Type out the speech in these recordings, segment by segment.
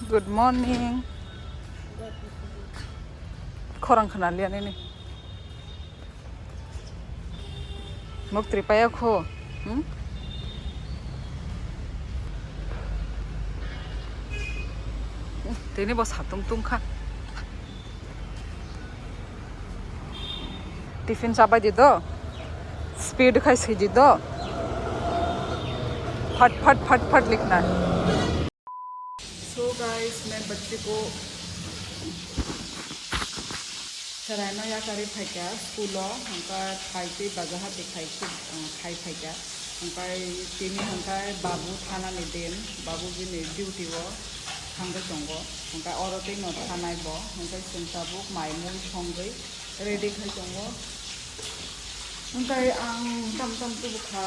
Good morning. Korang kenal lian ini. Mau tripaya ko. Ini bos hatung tung kah. Tiffin चापा दी दो speed खाई सीधी दो फट फट फट फट लिखना है सो गाइस मैं बच्चे को सराहना या करे फाइका स्कूलो हमका खाई बाजार दिखाई खाई फाइका हमका तीनी हमका बाबू थाना ने देन बाबू जी ने ड्यूटी वो थांगे जोंगो हमका औरतें न थानाय बो हमका संसाबुक माइमुल संगै रेडी खाई जोंगो हमका आं तम तो बुखा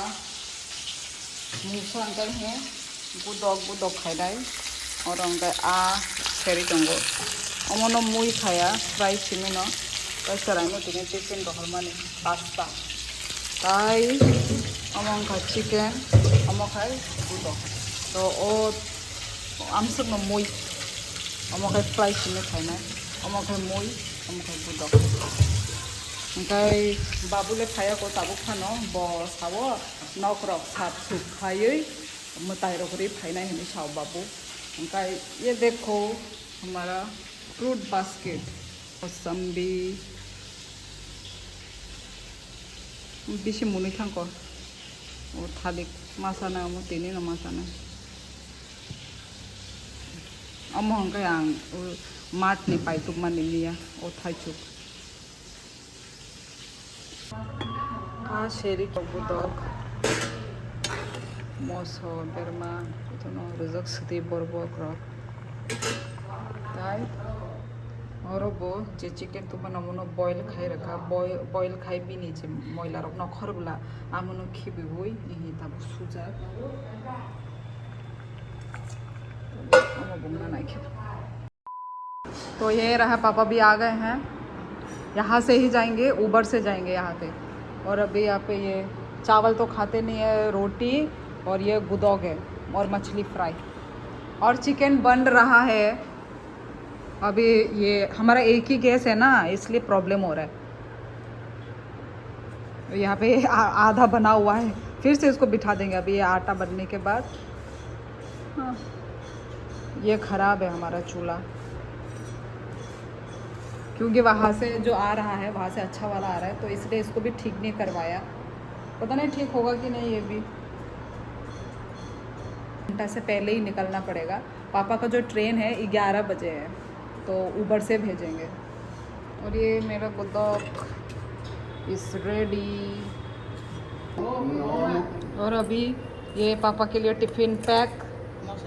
मुसा अंकल है बुदक खाइदाय और हमका आ सेरी जोंगो अमनो मुई खाया फ्राई सिमिनो सराइनो तिने टिफिन रहल माने पास्ता ताई अमंका चिकेन अमखाय बुदक तो ओ आमसक न मुई अमखाय फ्राई सिमि खाइना अमखाय मुई अमखाय बुदक ओमफ्राय बाबुले खायाखौ दाबो फानो बसावो नौकरक सात सुख खायै मताई रोकरी फाइनाय हमें साव बाबू ओमफ्राय ये देखो हमारा फ्रूट बास्केट मौसम्बी बेसे मुनै थांको ओ थालिक मासाना मो तेनी न मासाना अमो हंकाय आं मार्ट नि पाइतुक माने निया ओ थाइचुक शेरी बुदक मोसो बेरमा इतनो रजक सती बरबक रक ताई और वो जे चिकेन तो बनमनो बॉयल खाई रखा बॉयल खाई भी नीचे मैला रक नखर बुला आमनो खिबि हुई यही तब सुजा अमो बुंगना नहीं खे तो ये रहा पापा भी आ गए हैं यहाँ से ही जाएंगे ऊबर से जाएंगे यहाँ पे और अभी यहाँ पे ये चावल तो खाते नहीं है रोटी और ये गुदौग है और मछली फ्राई और चिकन बन रहा है अभी ये हमारा एक ही गैस है ना इसलिए प्रॉब्लम हो रहा है यहाँ पे आधा बना हुआ है फिर से इसको बिठा देंगे अभी ये आटा बनने के बाद हाँ ये ख़राब है हमारा चूल्हा क्योंकि वहाँ से जो आ रहा है वहाँ से अच्छा वाला आ रहा है तो इसलिए इसको भी ठीक नहीं करवाया पता नहीं ठीक होगा कि नहीं ये भी घंटा से पहले ही निकलना पड़ेगा पापा का जो ट्रेन है 11 बजे है तो ऊबर से भेजेंगे और ये मेरा गुदौक इस रेडी और अभी ये पापा के लिए टिफ़िन पैक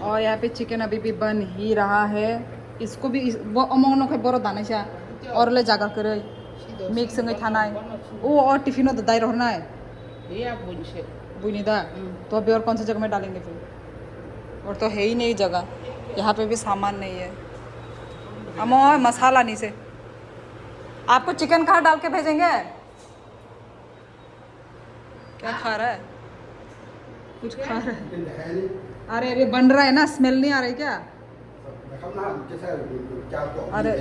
और यहाँ पे चिकन अभी भी बन ही रहा है इसको भी वो अमौनो के बड़ो दाने से और ले जागा करे मिक्स संगे थाना है वो और टिफिनो तो दाई रहना है ये बुनी दा तो अभी और कौन सी जगह में डालेंगे फिर और तो है ही नहीं जगह यहाँ पे भी सामान नहीं है अमो मसाला नहीं से आपको चिकन कहाँ डाल के भेजेंगे क्या खा रहा है कुछ खा रहा है अरे अरे बन रहा है ना स्मेल नहीं आ रही क्या अरे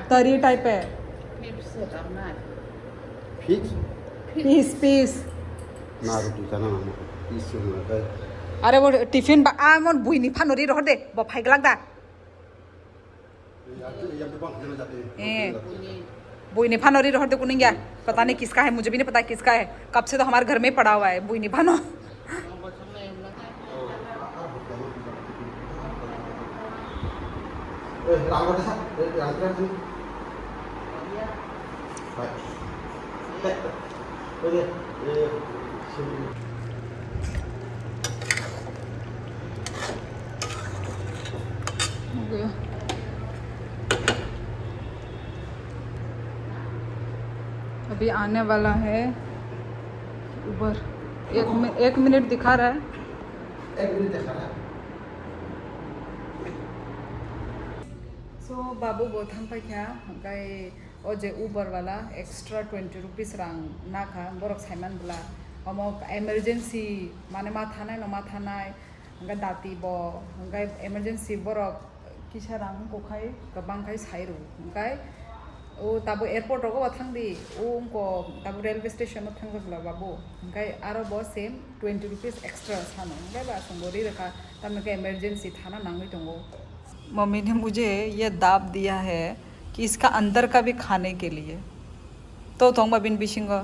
तरी टाइप है पीस पीस अरे वो टिफिन मन बुईनी फानोरी रह दे बफाइक लगदा बुईनी फानोरी रह दे कुनिंग पता नहीं किसका है मुझे भी नहीं पता किसका है कब से तो हमारे घर में पड़ा हुआ है बुईनी फानो अभी आने वाला है ऊबर एक मिनट दिखा रहा है सो बाबू बोथां पाइखा ओमफ्राय अजे ऊबर वाला एक्स्ट्रा 20 रुपीस रां नाखा बरक साइमान बुला अमक एमरजेंसी माने मा थानाय न मा थानाय ओमफ्राय दाति ब ओमफ्राय एमरजेंसी बरक किसारां कोखाय गबांखाय साइरु ओमफ्राय ओ ताबो एयरपोर्ट रगो थांदि ओ उनको ताबो रेलवे स्टेशन थांगोब्ला बाबू ओमफ्राय आरो बो सेम 20 रुपीस एक्स्ट्रा सानो ओमफ्राय बा संगोरी रखा तब के इमरजेंसी थाना नांगै दंगो मम्मी ने मुझे ये दाब दिया है कि इसका अंदर का भी खाने के लिए तो थोंबा बिन बिशिंगो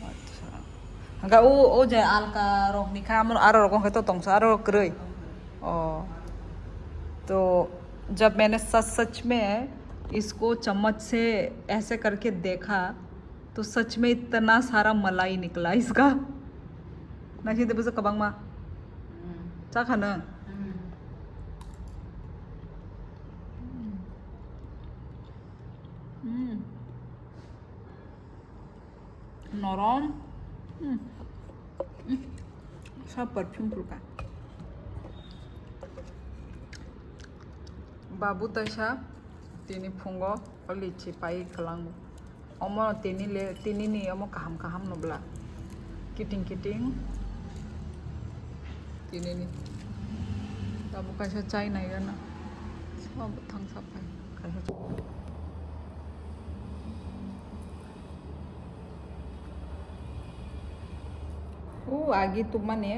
अच्छा ओ जे आलका रगनि खामन आरो रगन तो तंस आरो क्रय ओ तो जब मैंने सच में इसको चम्मच से ऐसे करके देखा तो सच में इतना सारा मलाई निकला इसका नाखि देबो कबांग मा चा खानो नरम सब परफ्यूम का बाबू तैसा तिनी फुंगो लिची पाई खलांगो अमो तिनी नि अमो kaham नोब्ला किटिंग तिनी नि बाबू कैसा चाय नहीं करना सब थंग सब पाई कैसा ओ आगे तुम माने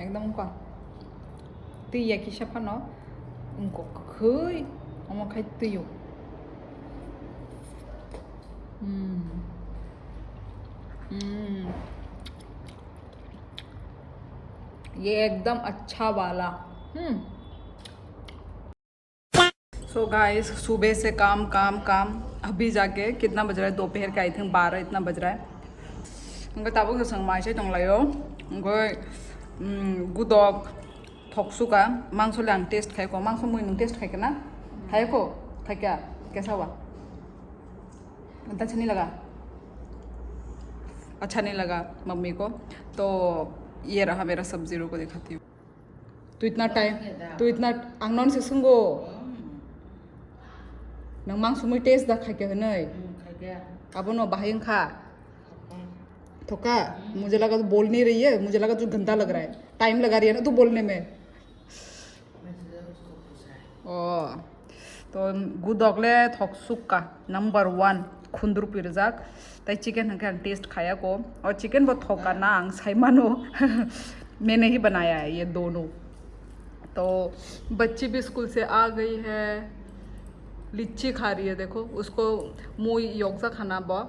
एकदम का दैया किसाफानो उनको खै अमो खाय दैयो ये एकदम अच्छा वाला सो गाइस सुबह से काम अभी जाके कितना बज रहा है दोपहर का आई थिंक 12 इतना बज रहा है उनको ताबो के संग माइसे दंलायो उनको गुदक थक्सुका मांसो ले आं टेस्ट खायको मांसो मुई नों टेस्ट खायके ना खायको खायका कैसा हुआ अच्छा नहीं लगा अच्छा नहीं लगा मम्मी को तो ये रहा मेरा सब्जी रो को दिखाती हूँ तू इतना आंगनन से सुंगो नों मांसो मुई टेस्ट दा खायके हनै अब नो बाहिं खा थोका मुझे लगा तू बोल नहीं रही है मुझे लगा तू गंदा लग रहा है टाइम लगा रही है ना तू बोलने में ओ तो गुदगले थकसुका नंबर 1 खुंद्रु पिरजाक ताई चिकन हंके टेस्ट खाया को और चिकन वो थोका ना आंग साइमानो मैंने ही बनाया है ये दोनों तो बच्ची भी स्कूल से आ गई है लिच्ची खा रही है देखो उसको मुई योगसा खाना बा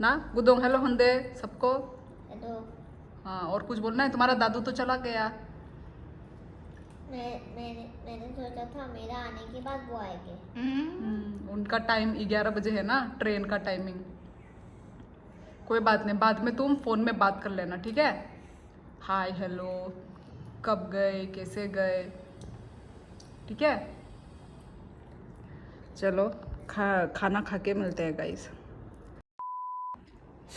ना गुदोंग हेलो हंदे सबको हेलो हाँ और कुछ बोलना है तुम्हारा दादू तो चला गया मैंने सोचा था मेरा आने के बाद वो आएंगे उनका टाइम 11 बजे है ना ट्रेन का टाइमिंग कोई बात नहीं बाद में तुम फोन में बात कर लेना ठीक है हाय हेलो कब गए कैसे गए ठीक है चलो खाना खा के मिलते हैं गाइस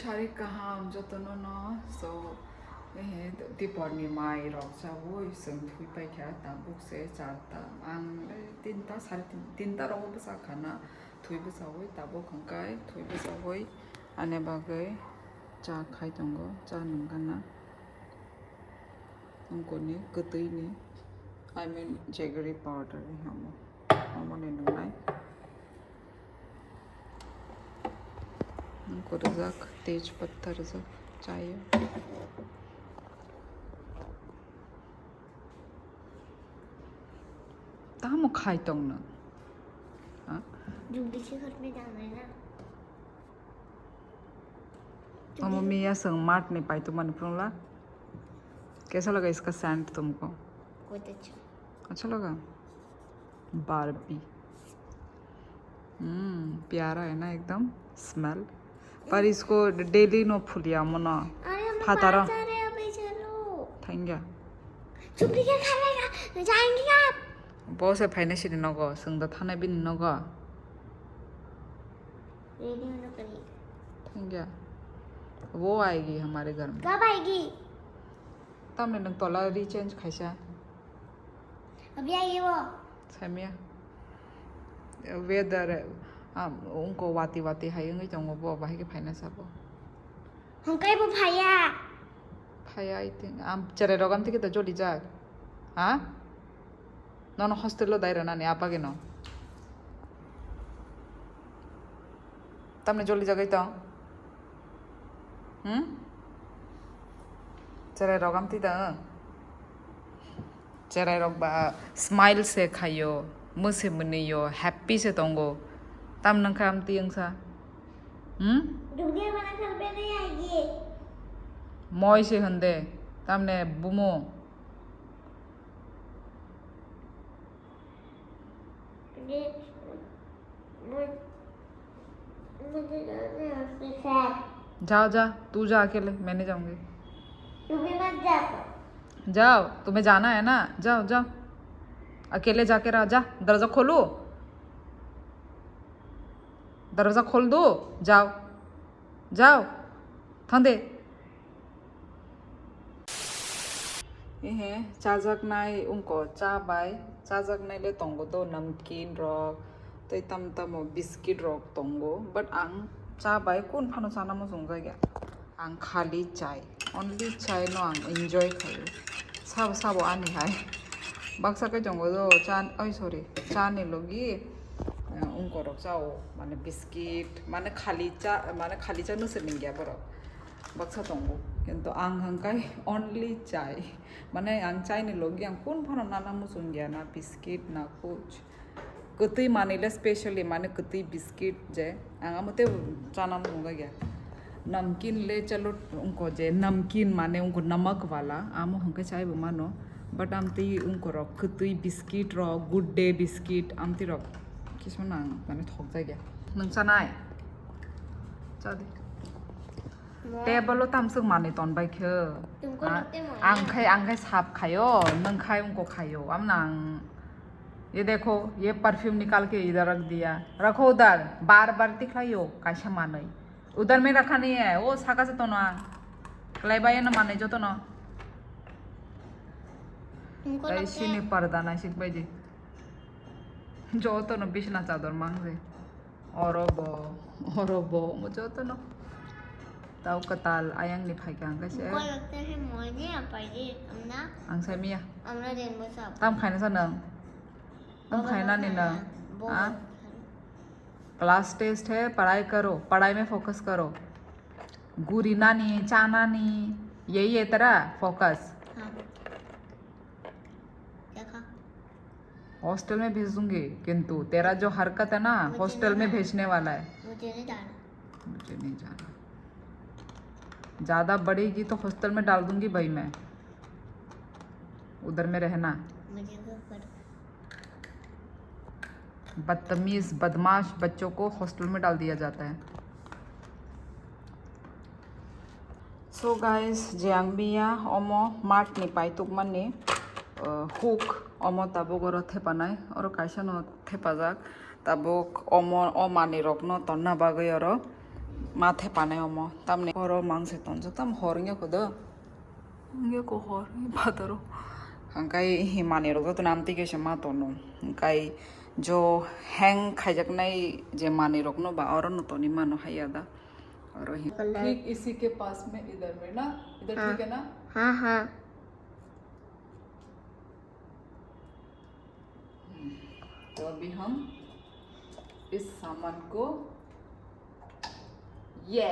शारी कहाँ जो तो ना सो दीपरनि माइ रक्सावो जों थुइबाय था दाबुकसे चारता आं 3ता 3:30 रावबो जाखाना थुइबो जावै दाबो खंखाय थुइबो जावै आने बागै चा खाय दंगो चा नंगाना अंकोनि गोदैनि आई मीन जेगरी पाउडर हामो हामोने नंनाय अंको रजाक तेज पत्ता रजाक चाय तामो खाय दंनो हां जुगदी से घर में जाना है ना मम्मी या संग मार्ट नहीं पाई तो मन प्रोला कैसा लगा इसका सेंट तुमको बहुत अच्छा लगा बारबी प्यारा है ना एकदम स्मेल पर इसको डेली नो फुलिया मना फातारा थैंक यू चुपी के खाएगा जाएंगे आप बहुत से फाइनेंशियल नगो संग थाने भी नगो रेडी होना करिए थैंक यू वो आएगी हमारे घर में कब आएगी तब मैंने तोला रीचेंज खाइसा अभी आएगी वो समिया वेदर उनको वाती हायंगे जोंगो बो बाहि के फाइनेंस आबो हम कई बो फाया आई थिंक आम चरे रगम थे के तो जोली जा हां 너는 호스텔로 다이러나니 아빠게 너. तमने जल्दी जगह तो चेराई रगम थी तो चेराई रग बा स्माइल से खायो मुझसे मनियो हैप्पी से तोंगो तम नंग काम तीयंग सा दुगे मना घर पे नहीं आएगी मोई से हंदे तमने बुमो जाओ जा तू जा अकेले मैं नहीं जाऊंगी तू भी मत जा जाओ तुम्हें जाना है ना जाओ जाओ अकेले जाके रहो जा दरवाजा खोलो दरवाजा खोल दो जाओ जाओ थंदे चाजक नाई उनको चा बाय चाजक नाई ले तोंगो तो नमकीन रॉक तो तम तम बिस्किट रॉक तोंगो बट आंग चा बाय कौन फानो चाना मुझुंगा क्या आंग खाली चाय ओनली चाय नो आंग एंजॉय खायो साब साब आनी हाय बक्सा के जोंगो तो चान ओय सॉरी चाने लोगी उनको रॉक चाओ माने बिस्किट माने खाली चा नुसर नहीं गया बरो बक्सा तोंगो किंतु आंग हंकाई ओनली चाय माने आंग चाय नहीं लोगी आंग कौन फानो नाना मुझुंगा ना बिस्किट ना कुछ कतई माने ले स्पेशली माने कतई बिस्किट जे आंगा मते चाना मुंगा गया नमकीन ले चलो उनको जे नमकीन माने उनको नमक वाला आमो हमके चाय मानो बट आमती उनको रॉक कतई बिस्किट रो गुड डे बिस्किट आमती रॉक किसमें ना माने थोक जाए गया नंचाना है चादे टेबलो तामसुक माने तोन बाइक तुमको लगते हैं आंखाई साफ खायो नंखाई उनको खायो अब ना ये देखो ये परफ्यूम निकाल के इधर रख दिया रखो उधर बार बार दिखलाइयो कैसा माने उधर में रखा नहीं है वो साका से तो ना क्लेबाई ना माने जो तो ना तुमको ऐसी नहीं पर्दा ना सिक भाई जी जो तो ना बिछना चादर मांग से और वो मुझे तो ना ताऊ कताल आयंग नहीं खाई क्या कैसे तुमको लगता है मोजे पाइजे अम्ना आंग मिया अम्ना दिन बसाप तम खाने से नंग तम खाना नहीं ना हाँ क्लास टेस्ट है पढ़ाई करो पढ़ाई में फोकस करो गुरीना नहीं चाना नहीं यही है तेरा फोकस हाँ देखा हॉस्टल में भेज दूंगी किंतु तेरा जो हरकत है ना हॉस्टल में भेजने वाला है मुझे नहीं जाना मुझे नहीं जाना ज़्यादा बढ़ेगी तो हॉस्टल में डाल दूंगी भाई मैं उधर में रहना मुझे पर बदतमीज बदमाश बच्चों को हॉस्टल में डाल दिया जाता है सो गाइस जेंगबिया ओमो मार्ट नि पाई तुक मने हुक ओमो ताबो गरो थेपानाय और कायसा न थेपाजाक ताबो ओमो ओ माने रकनो तन्ना बागै और माथे पाने ओमो तामने और मांगसे तंजक ताम हरंगे कोदो ये को हर बादरो हंकाई हिमाने रक तो नामती के शमा तनो हंकाई जो हैंग खाइजकनाय जे माने रकनो बा और न तोनी मानो हायादा और ठीक इसी के पास में इधर में ना इधर ठीक है ना हाँ हाँ तो अभी हम इस सामान को ये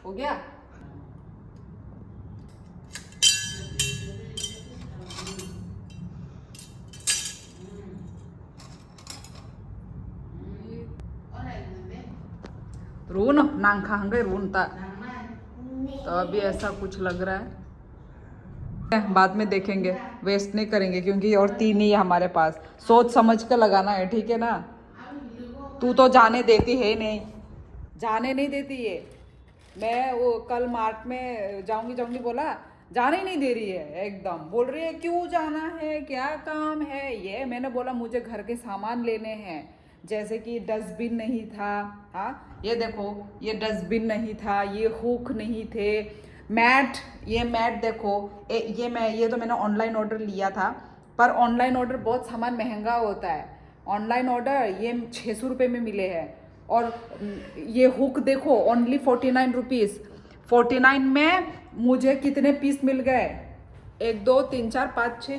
हो गया रून नांखा हंगे रून ता तो अभी ऐसा कुछ लग रहा है बाद में देखेंगे वेस्ट नहीं करेंगे क्योंकि और 3 ही है हमारे पास सोच समझ कर लगाना है ठीक है ना तू तो जाने देती है नहीं जाने नहीं देती है मैं वो कल मार्ट में जाऊंगी बोला जाने ही नहीं दे रही है एकदम बोल रही है क्यों जाना है क्या काम है ये मैंने बोला मुझे घर के सामान लेने हैं जैसे कि डस्टबिन नहीं था हाँ ये देखो ये डस्टबिन नहीं था ये हुक नहीं थे ये मैट देखो ये तो मैंने ऑनलाइन ऑर्डर लिया था पर ऑनलाइन ऑर्डर बहुत सामान महंगा होता है ऑनलाइन ऑर्डर ये 600 रुपये में मिले हैं और ये हुक देखो ओनली 49 रुपीज़ 49 में मुझे कितने पीस मिल गए 1 2 3 4 5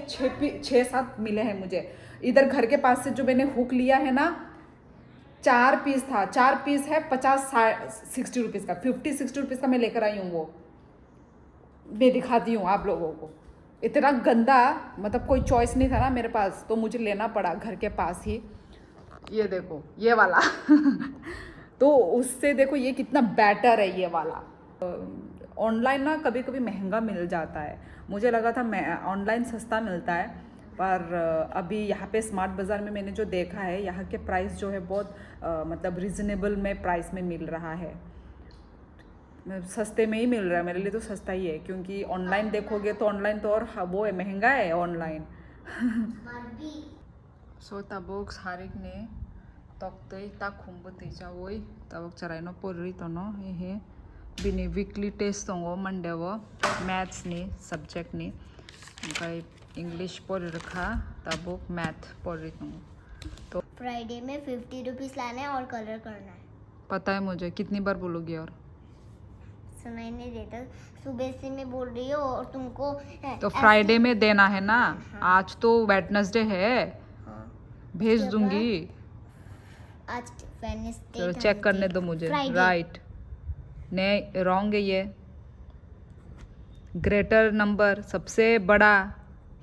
6 7 मिले हैं मुझे इधर घर के पास से जो मैंने हुक लिया है ना, 4 पीस था, 4 पीस है 50-60 रुपीज़ का, 50-60 रुपीज़ का मैं लेकर आई हूँ। वो मैं दिखाती हूँ आप लोगों को। इतना गंदा, मतलब कोई चॉइस नहीं था ना मेरे पास, तो मुझे लेना पड़ा घर के पास ही। ये देखो ये वाला तो उससे देखो ये कितना बेटर है ये वाला। ऑनलाइन ना कभी कभी महंगा मिल जाता है, मुझे लगा था ऑनलाइन सस्ता मिलता है, पर अभी यहाँ पे स्मार्ट बाज़ार में मैंने जो देखा है, यहाँ के प्राइस जो है बहुत मतलब रिजनेबल में प्राइस में मिल रहा है, सस्ते में ही मिल रहा है। मेरे लिए तो सस्ता ही है, क्योंकि ऑनलाइन देखोगे तो ऑनलाइन तो और वो है, महंगा है ऑनलाइन। सो तबोक हारिकने तकतै ता खुंबो तेजावै तबोक चरायनो पोरि तनो हे बिनि वीकलि टेस्ट दङ मंडेव मैथ्स नि सब्जेक्ट नि, ओमफ्राय इंग्लिश पोरि रखा तबोक मैथ पोरि दङ। तो फ्राइडे में 50 रुपीज लाना है और कलर करना है। पता है मुझे, कितनी बार बोलोगी और सुनाई नहीं देता, सुबह से मैं बोल रही हूँ और तुमको तो फ्राइडे में देना है ना। हाँ। आज तो वेडनेसडे है। हाँ। भेज दूंगी। आज वेडनेसडे, चलो चेक करने दो मुझे। राइट नहीं, रॉन्ग है ये। ग्रेटर नंबर सबसे बड़ा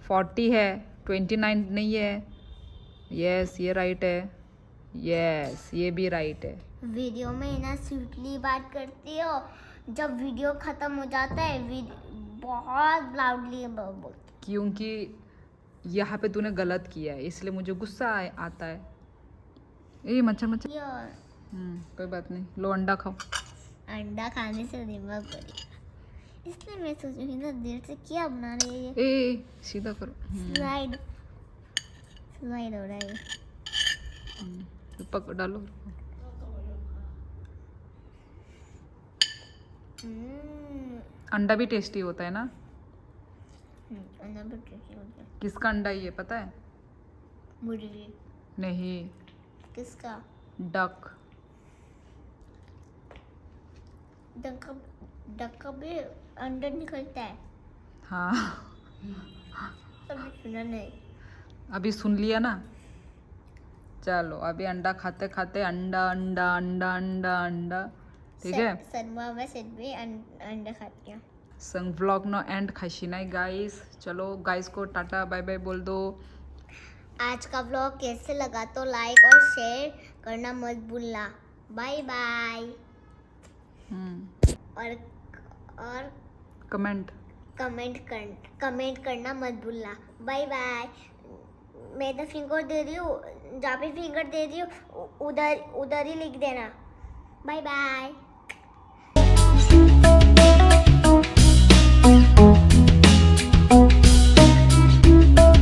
40 है, 29 नहीं है। यस ये राइट है, यस ये भी राइट है। वीडियो में ना स्वीटली बात करती हो, जब वीडियो खत्म हो जाता है बहुत लाउडली बोलती, क्योंकि यहाँ पे तूने गलत किया है इसलिए मुझे गुस्सा आता है। ए मच्छर मच्छर। कोई बात नहीं, लो अंडा खाओ। अंडा खाने से दिमाग बढ़ेगा, इसलिए मैं सोच रही ना देर से क्या बना रही है। ए सीधा करो। स्लाइड स्लाइड हो रहा है। पक डालो। अंडा भी टेस्टी होता है ना। अंडा भी टेस्टी होता है। किसका अंडा ये पता है? मुर्गी। नहीं। किसका? डक। डक का भी अंडा निकलता है। हाँ अभी सुना नहीं। अभी सुन लिया ना। चलो अभी अंडा खाते खाते अंडा अंडा अंडा अंडा अंडा, ठीक है। सनमा मैं सिर्फ भी अंडा खाती हूँ। संग व्लॉग नो एंड खाशी नहीं गाइस। चलो गाइस को टाटा बाय बाय बोल दो। आज का व्लॉग कैसे लगा तो लाइक और शेयर करना मत भूलना। Bye bye. और कमेंट करना मत भूलना। Bye bye. मैं तो फिंगर दे रही हूँ, जहाँ पे फिंगर दे रही हूँ उधर ही लिख देना। Bye bye.